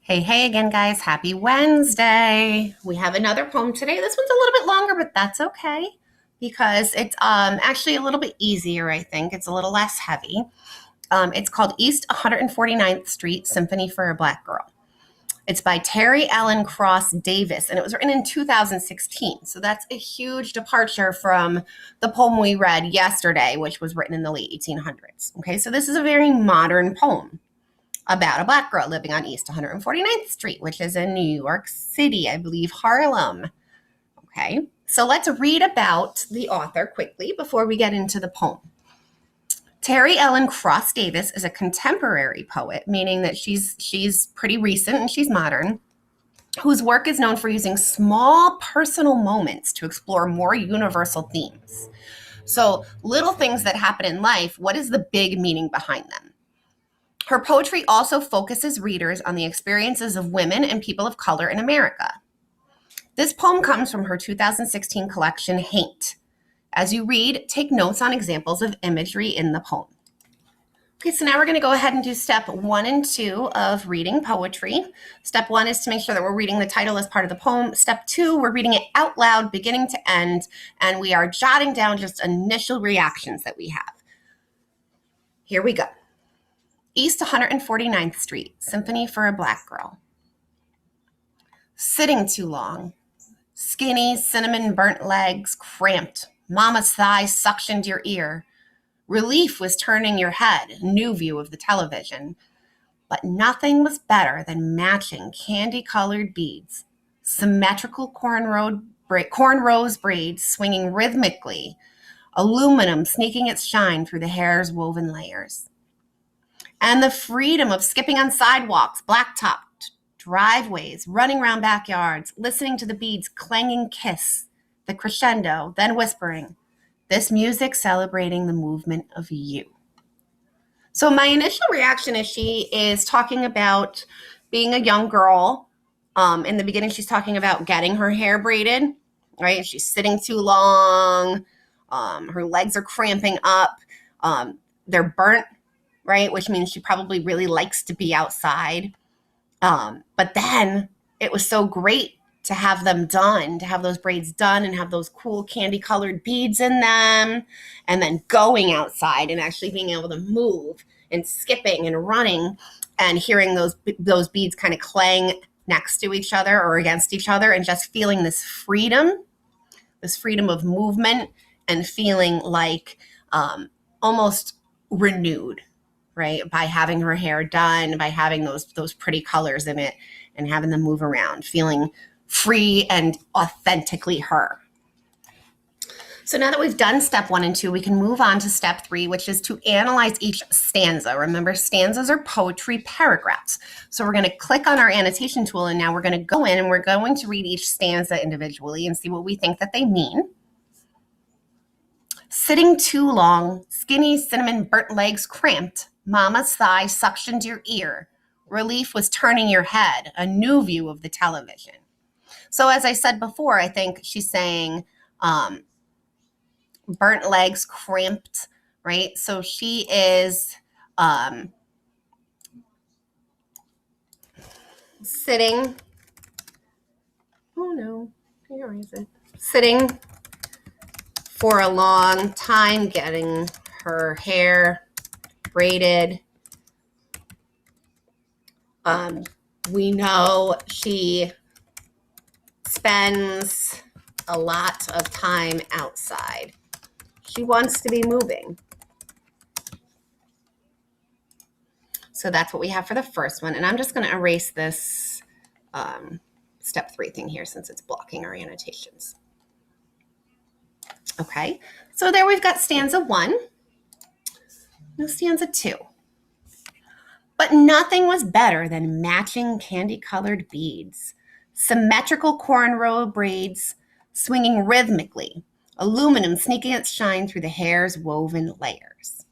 Hey again, guys. Happy Wednesday. We have another poem today. This one's a little bit longer, but that's okay because it's actually a little bit easier, I think. It's a little less heavy. It's called East 149th Street Symphony for a Black Girl. It's by Terry Ellen Cross Davis, and it was written in 2016. So that's a huge departure from the poem we read yesterday, which was written in the late 1800s. Okay, so this is a very modern poem about a Black girl living on East 149th Street, which is in New York City, I believe Harlem. Okay, so let's read about the author quickly before we get into the poem. Terry Ellen Cross Davis is a contemporary poet, meaning that she's pretty recent and she's modern, whose work is known for using small personal moments to explore more universal themes. So little things that happen in life, what is the big meaning behind them? Her poetry also focuses readers on the experiences of women and people of color in America. This poem comes from her 2016 collection, Haint. As you read, take notes on examples of imagery in the poem. Okay, so now we're going to go ahead and do step 1 and 2 of reading poetry. Step 1 is to make sure that we're reading the title as part of the poem. Step 2, we're reading it out loud, beginning to end, and we are jotting down just initial reactions that we have. Here we go. East 149th Street, Symphony for a Black Girl. Sitting too long. Skinny, cinnamon burnt legs, cramped. Mama's thighs suctioned your ear. Relief was turning your head, new view of the television. But nothing was better than matching candy-colored beads, symmetrical cornrows braids swinging rhythmically, aluminum sneaking its shine through the hair's woven layers. And the freedom of skipping on sidewalks, blacktopped driveways, running around backyards, listening to the beads clanging kiss, the crescendo, then whispering, this music celebrating the movement of you. So my initial reaction is she is talking about being a young girl. In the beginning, she's talking about getting her hair braided, right? She's sitting too long. Her legs are cramping up. They're burnt, right? Which means she probably really likes to be outside. But then it was so great to have them done, to have those braids done and have those cool candy-colored beads in them, and then going outside and actually being able to move and skipping and running and hearing those beads kind of clang next to each other or against each other and just feeling this freedom of movement and feeling like almost renewed, right? By having her hair done, by having those pretty colors in it and having them move around, feeling free and authentically her. So now that we've done step 1 and 2, we can move on to step 3, which is to analyze each stanza. Remember, stanzas are poetry paragraphs. So we're going to click on our annotation tool, and now we're going to go in and we're going to read each stanza individually and see what we think that they mean. Sitting too long, skinny, cinnamon burnt legs cramped, mama's thigh suctioned your ear. Relief was turning your head, a new view of the television. So as I said before, I think she's saying burnt legs, cramped, right? So she is sitting. Oh no, where is it? Sitting for a long time, getting her hair braided. We know she spends a lot of time outside. She wants to be moving. So that's what we have for the first one. And I'm just going to erase this step 3 thing here since it's blocking our annotations. Okay, so there we've got stanza 1. Now stanza 2. But nothing was better than matching candy-colored beads, symmetrical cornrow braids swinging rhythmically, aluminum sneaking its shine through the hair's woven layers.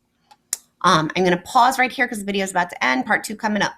I'm going to pause right here because the video is about to end. Part 2 coming up.